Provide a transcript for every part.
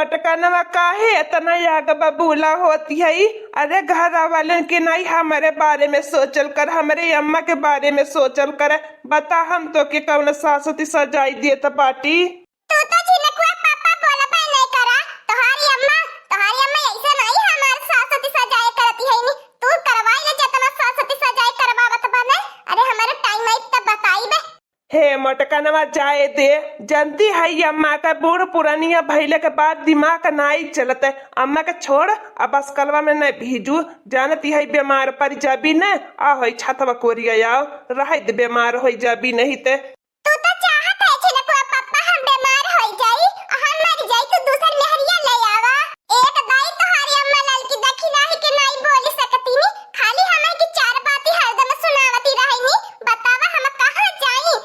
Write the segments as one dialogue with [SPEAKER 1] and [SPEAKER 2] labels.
[SPEAKER 1] मटकनवा काहे इतना याग बबूला होती है। अरे घर वालन के नहीं हमारे बारे में सोचल कर, हमारे अम्मा के बारे में सोचल कर। बता हम तो के कौन सासुती सजाई दिए तो बाटी।
[SPEAKER 2] तू तो चिनकुआ पापा बोला पाई नहीं करा। तोहारी अम्मा ऐसे नहीं हमारे सासुती सजाए करती है नी। तू करवाई ले जतना सासुती सजाए करवावत बने। अरे हमारे टाइम आई तब बताई बे।
[SPEAKER 1] हे मटकनवा जाए दे, जानती है अम्मा का बूढ़ पुरानिया भइले के बाद दिमाग नहीं चलते। अम्मा के छोड़ अब बस कलवा में नहीं भेजू। जानती है बीमार पड़ जाबी न आ हो छतवा कोरिया रह बीमार हो जाबी नहीं ते।
[SPEAKER 2] तू तो चाहत है चिनकुआ पापा हम बीमार हो जाई हम मर जाई तो दूसर मेहरिया ले आवा। एक दाई तोहारी अम्मा ललकी देखी नाही के नहीं बोली सकती नी। खाली हमें की चार बातें हरदम सुनावती रही नी। बतावा हम कहां जाई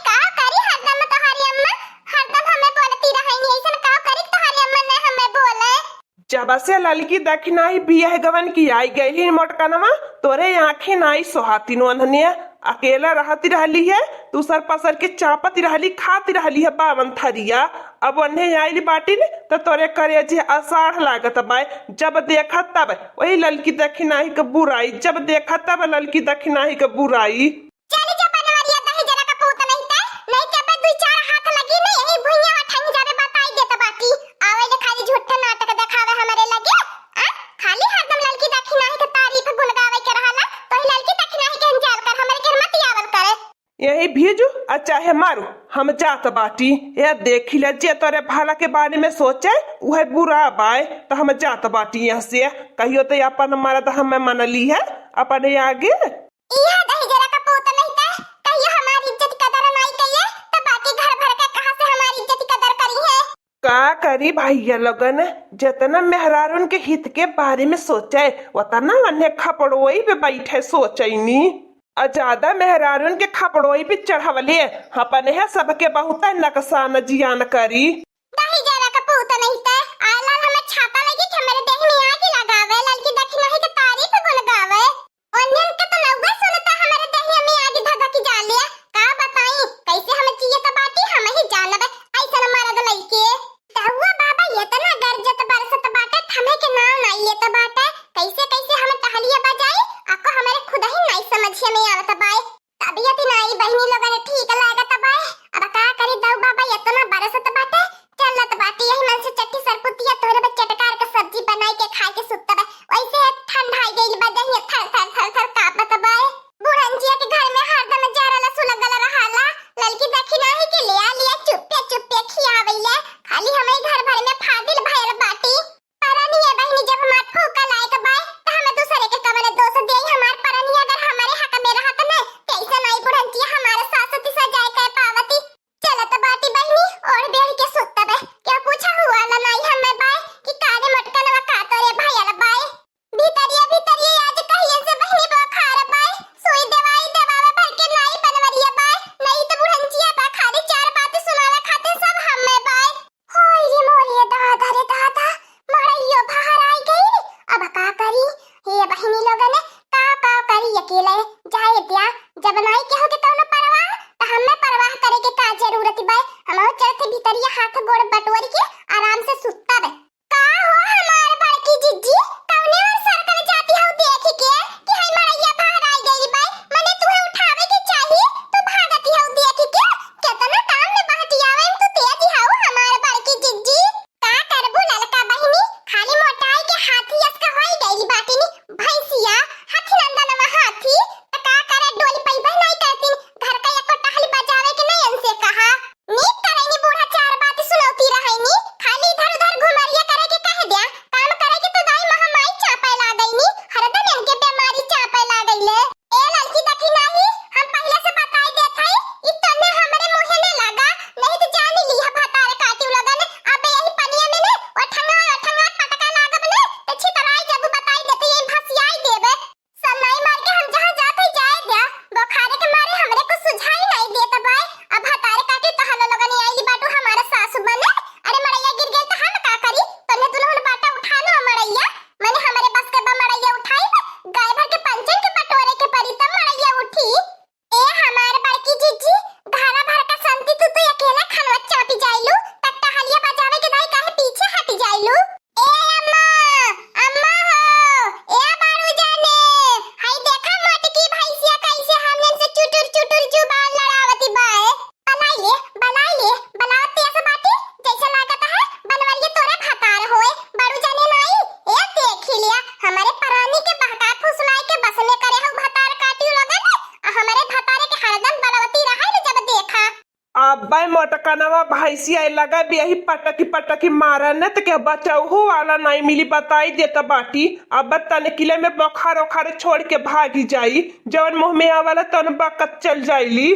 [SPEAKER 2] का करी। हरदम तोहारी अम्मा हरदम हमें बोलती रही नी। ऐसन का करी तोहारी अम्मा ने हमें बोले।
[SPEAKER 1] जब से ललकी दखना ही बियाह गवन की आई गई मोटकनवा तोरे आंखें नाई सोहाती नोधने। अकेला रहती रहली है दूसर पसर के चापती रहली खाती रहली है बावन थरिया। अब उन्हें आईली बाटी ने तो तोरे करे जे आषाढ़ लागत बाय। जब देखा तब वही ललकी दखना ही के बुराई, जब देखा तब ललकी दखना ही के बुराई।
[SPEAKER 2] चली जा बनवरिया दही जरा का पूत नहीं ते नहीं के पे दू चार हाथ लगी नहीं यही भुइया ठंग जावे बताई देत बाकी। आवे ले खाली झूठा नाटक दिखावे हमरे लगे। खाली हरदम ललकी दखना ही के तारीफ गुण गावे के रहला तो ही ललकी दखना ही के अंजाल कर हमरे घर मत आवल करे।
[SPEAKER 1] यही भेजू आ चाहे मारू हम जात बाटी। ये देखी ले जे तोरे भला के बारे में सोचे वह बुरा बाय तो हम जात बाटी। यहाँ से कहियो तो अपन मर्द हमें मनली है अपने आगे।
[SPEAKER 2] इहा दही जरा का पूत नहीं ते कहियो हमारी इज्जत कदर नहीं कहिए तो बाकी घर भर के कहां से हमारी इज्जत कदर करी है।
[SPEAKER 1] का करी भैया लोगन जितना मेहरारून के हित के बारे में सोचे उतना अन्य खपड़ोई पे बैठे सोचनी। ज्यादा मेहरारून के खपड़ोई पे चढ़ावले अपने है सबके बहुत नकसान जियान करी।
[SPEAKER 2] दही जरा का पूत नहीं ते आला हमें छाता लगी कि हमारे देह में आग लगावे ललकी दखना ही के तारीफ गुण गावे। अन्यन के तो नौवे सुनता हमारे देह में आग धधकी जाले। का बताई कैसे हमें चाहिए तो बाटी हम ही जानबे ऐसा मरद लइके। तहुआ बाबा ये तना गरजत बरसत बाटे थमे के नाम नहीं लेत बाटे। कैसे कैसे हम टहलिया बजाई आको हमारे खुद ही नहीं समझ में आवत बाय। तबियत नहीं बहनी लोगन ठीक लागत बाय। अब का करी दऊ बाबा ये तना बरसत बाटे चलत बाटी यही मन से चट्टी सरपुतिया तोरे बे चटकार के सब्जी बनाई के खाए के सुतत बे। वैसे ठंडा गइल बदही थर थर थर थर कापत बाय। बुढ़ंजिया के घर में हरदम जरला सुलगल रहाला ललकी दखी नाही के लिया चुप्पे खियावैले। खाली हमें घर भर में फादिल भैर बाटी। परनिया बहनी जब हमार फूका लायक बाय त हमें दूसरे के कमरे दोष देई। हमार परनिया अगर हमारे हक में रहत न कैसे नहीं बुढ़ंजिया हमारे सासुती सजाए के पावती। चलत बाटी बहनी और बेड़ के सुतत बे। क्या पूछा हुआ ला नहीं हमें बाय कि कारे मटकनवा का तोरे भैया बाय। भीतरिया आज कहिए से बहनी बुखार बाय सोई दवाई दवावे भर के नहीं बनवरिया बाय। नहीं तो बुढ़ंजिया बा खाली चार बातें सुनावे खाते सब हमें बाय। होई रे मोरिए दादा रे दादा मड़इयो बाहर आई गई। अब का करी हे बहनी लोगन का करी अकेले जाए दिया। जब नहीं के हो के तौन परवाह त हमें परवाह करे के का जरूरत बाय। हम चलते भीतरिया हाथ गोड़ बटोर के आराम से सुत्ता बे। का हो हमार बड़की जिज्जी कौने और सर्कल जाती हो देख के कि हई मड़इया बाहर आई गई बाय। मने तुहे उठावे के चाहिए तो भागती हो देख के। केतना काम में बहटियावे तू तेज हो हमार बड़की जिज्जी। का करबू ललका बहिनी खाली मोटाई के हाथी इसका होई गई बाटी नी। भैंसिया हाथी नंदनवा हाथी त का करे डोली पैबे नहीं करती। घर का एको टहली बजावे के नहीं इनसे कहा नीक करे नी बूढ़ा चार बात सुनौती रहे नी।
[SPEAKER 1] अब्बा मोटकनवा भैंसी आई लगा भी यही पटकी पटकी मारने तो क्या बचाऊ वाला नहीं मिली बताई देता बाटी। अब तन किले में बखार ओखार छोड़ के भागी जाई जवन मुंह में आवाला तन बकत चल जाइली।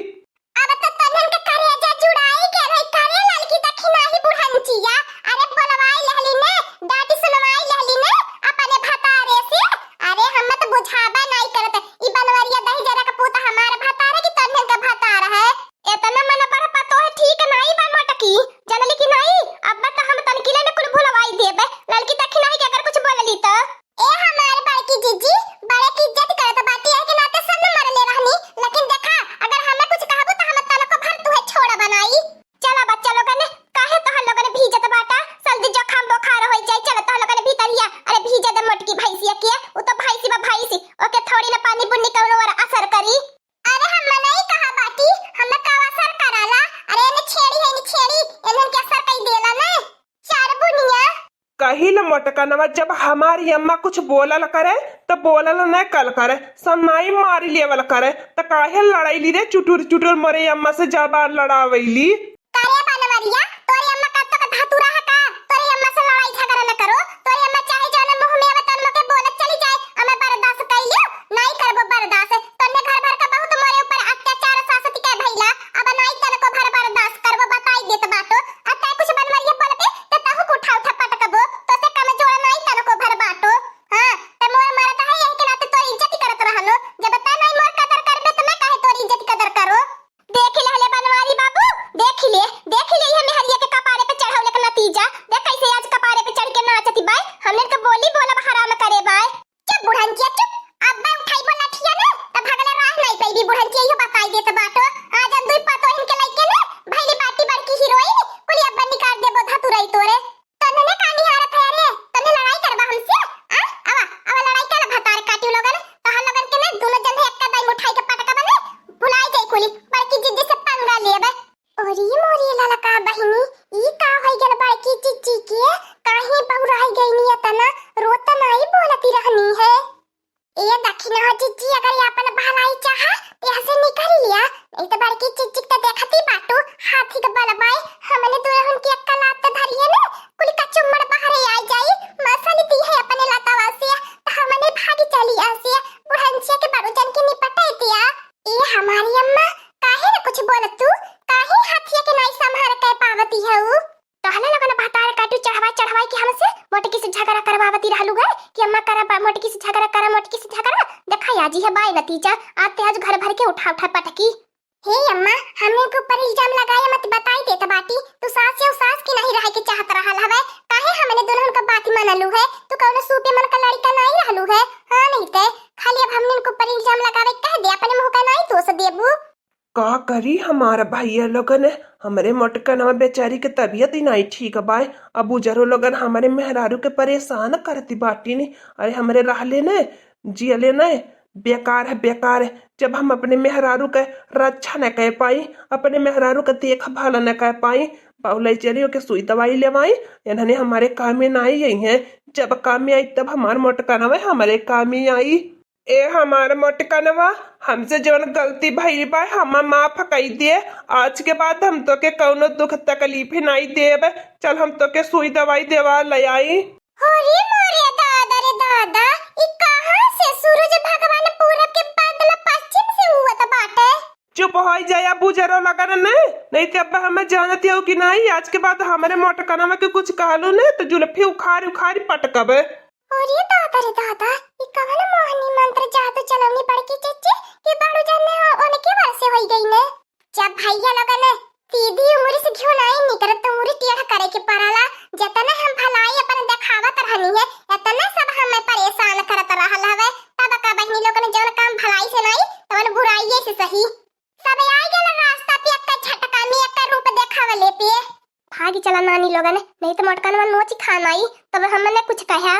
[SPEAKER 2] अब तो तनन के करेजा जुड़ाई के रही करे लड़की देखी नाही बुढ़ंचिया। अरे बोलवाई लहली ने दादी सुनवाई लहली ने अपने भतारे से। अरे हम तो बुझाबा नहीं करत ई बनवरिया दही जरा का पूता हमारे भतारे की तनन का भतारा है। इतना मन पर पतो है ठीक नहीं बा मोटकी जनली की नहीं। अब तो हम तन किले ने कुल भुलवाई देबे लड़की देखी नहीं के अगर कुछ बोलली तो ए हमारे बड़की जीजी बड़े की इज्जत करत बाटी है के नाते सब मर ले रहनी। लेकिन देखा अगर हमें कुछ कहबो तो हम तन को भर तुहे छोड़ बनाई। चला बच्चा लोगन काहे तो हम लोगन भीजत बाटा जल्दी जखम बुखार हो जाए। चलो तो लोगन भीतरिया अरे भीजे दे मोटकी भैंसिया के वो तो भैंसी बा भैंसी ओके थोड़ी ना पानी बुन्नी कौनो और असर करी। अरे हम नहीं कहा बाटी हमें का असर कराला। अरे ने छेड़ी है ने छेड़ी एनन के असर कई देला ना चार बुनिया
[SPEAKER 1] कही ल मोटकनवा जब हमारी अम्मा कुछ बोलल करे तो बोलल न कल करे सन्नाई मारी लेवल करे तो काहे लड़ाईली रे चुटुर चुटुर मोरे अम्मा से जबान लड़ावैली।
[SPEAKER 2] करे बनवरिया तोरी अम्मा का तो धातुरा है का तोरी अम्मा से लड़ाई झगड़ा न करो। तोरी अम्मा चाहे जाने मुंह में आवे तन के बोलत चली जाए हमें बर्दाश्त कर लियो नहीं करबो बर्दाश्त। तन्ने घर भर का बहुत मोरे ऊपर अत्याचार सासती के भइला अब नहीं तन को भर बर्दाश्त करबो बताई देत बाटो। अतै कुछ बनवरिया बोलबे त ताहु को उठा उठा पटकबो तो से कम जोड़ नहीं तन को भर बाटो। हां त मोर मरत है यही के नाते तोरी इज्जत करत रहलो जब ता नहीं मोर कदर करबे त मैं काहे तोरी इज्जत कदर करो। देख ले बनवारी बाबू देख ले ये मेहरिया के कपारे पे चढ़ावले का नतीजा देख कैसे आज कपारे पे चढ़ के नाचती बाय हमने के बोली बोला हराम करे बाय। चुप बुढ़ंचिया चुप अब मैं उठाई बोला ठिया ना त भगले राह नहीं पैबी बुढ़ंचिया यो बताई देत बाटो। आज हम दुई पातो इनके लइके ना भैली बाटी बड़की हीरोइन पुली अब निकाल दे बोधा तुरई तोरे तने ने कानी हारत है। रे तने लड़ाई करबा हमसे आ आवा लड़ाई कर भतार काटियो लोगन तो हम लोगन के ना दोनों जन एक का दाई उठाई के पटका बने भुलाई जाई कुली बड़की जिद्दी से पंगा लेबे। ओरी मोरी लाला का बहिनी ई का होई गेल बड़की चिच्ची के काहे बहुराई गईनी तना रोत नहीं बोलती रहनी है। ए दक्षिण हो चिच्ची अगर अपन भलाई चाहा ऐसे निकल लिया नहीं तो बड़की चिच्ची त देखती बाटू हाथी के बलबाई हमने दुरहन की अक्कल लात धरिए ना कुल का चुम्मड़ बाहर आ जाई मसाली दी है अपने लतावा से तो हमने भागी चली आसे बुढ़ंचिया के बारू जन की निपटाई दिया। ए हमारी अम्मा काहे न कुछ बोलत तू काहे हाथिया के नहीं संभाल के पावती है उ तहले लगन भतार काटू चढ़वाई के हमसे मोटकी से झगड़ा करवावती रहलू गए कि अम्मा करा मोटकी से झगड़ा देखा आजी है बाय नतीजा आते आज घर भर के उठा पटकी। हे अम्मा हमने के ऊपर इल्जाम लगाया मत बताई देत बाटी तू सास या सास की नहीं रहे के चाहत रहल हवे काहे हमने दुल्हन का बात मानलू है तू कौन सूपे मन का लड़का नहीं रहलू है। हां नहीं ते खाली अब हमने के ऊपर इल्जाम लगावे कह दे अपने मुंह का नहीं दोष देबू।
[SPEAKER 1] का करी हमारा भैया लोगन हमरे मोटकनवा बेचारी के तबीयत ही नहीं ठीक बाय अब उजरो लोगन हमारे मेहरारू के परेशान करती बाटी ने। अरे हमरे रहले ने जियले ने बेकार है जब हम अपने मेहरारू के रक्षा न कर पाई अपने मेहरारू का देखभाल न कर पाई बाउलाई चलियो के सुई दवाई लेवाई इन्होंने हमारे काम में नहीं आई है। जब काम में आई तब हमारे मोटकनवा हमारे काम में आई। ए हमारा मोटकनवा हमसे जवन गलती भइल बा हम माफ कई दिए आज के बाद हम तो के कौनो दुख तकलीफ नहीं देब। चल हम तो के सुई दवाई देवा ले आई।
[SPEAKER 2] होरी मोरे दादा रे दादा ई कहां से सूरज भगवान पूरब के बदला पश्चिम से हुआ त बाटे।
[SPEAKER 1] चुप हो जाया बुजरो लगन ने नहीं तो अब हमें जानती हो कि नहीं आज के बाद हमारे मोटकनवा के कुछ कहलो ने तो जुल्फी उखाड़ी पटकबे।
[SPEAKER 2] होरी दादा रे दादा ई कवन मोहनी मंत्र जादू चलवनी बड़की चिच्ची के बाड़ू जानने ओने के वासे होई गई ने। जब भैया लगन सीधी उंगली से घिउ नहीं निकरत तो उंगली टेढ़ा करे के पड़ला जतना हम भलाई अपन देखावत रहनी है इतना सब हमें परेशान करत रहल हवे। तब का बहनी लोगन जवन काम भलाई से नहीं तवन बुराई से सही सब आई गेल रास्ता पे एक झटका में एक रूप देखावले पे भागी चला नानी लोगन नहीं तो मोटकनवा नोची खानाई तब हमने कुछ कहा।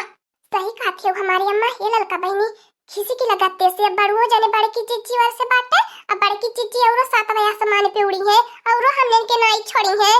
[SPEAKER 2] सही कहती हो हमारी अम्मा ये लड़का बहनी किसी की लगाते से बड़ुओ जाने बड़की चिच्ची वाले से बात है अब बड़की चिच्ची और 7 आसमान पे उड़ी है और हमने के नहीं छोड़ी है।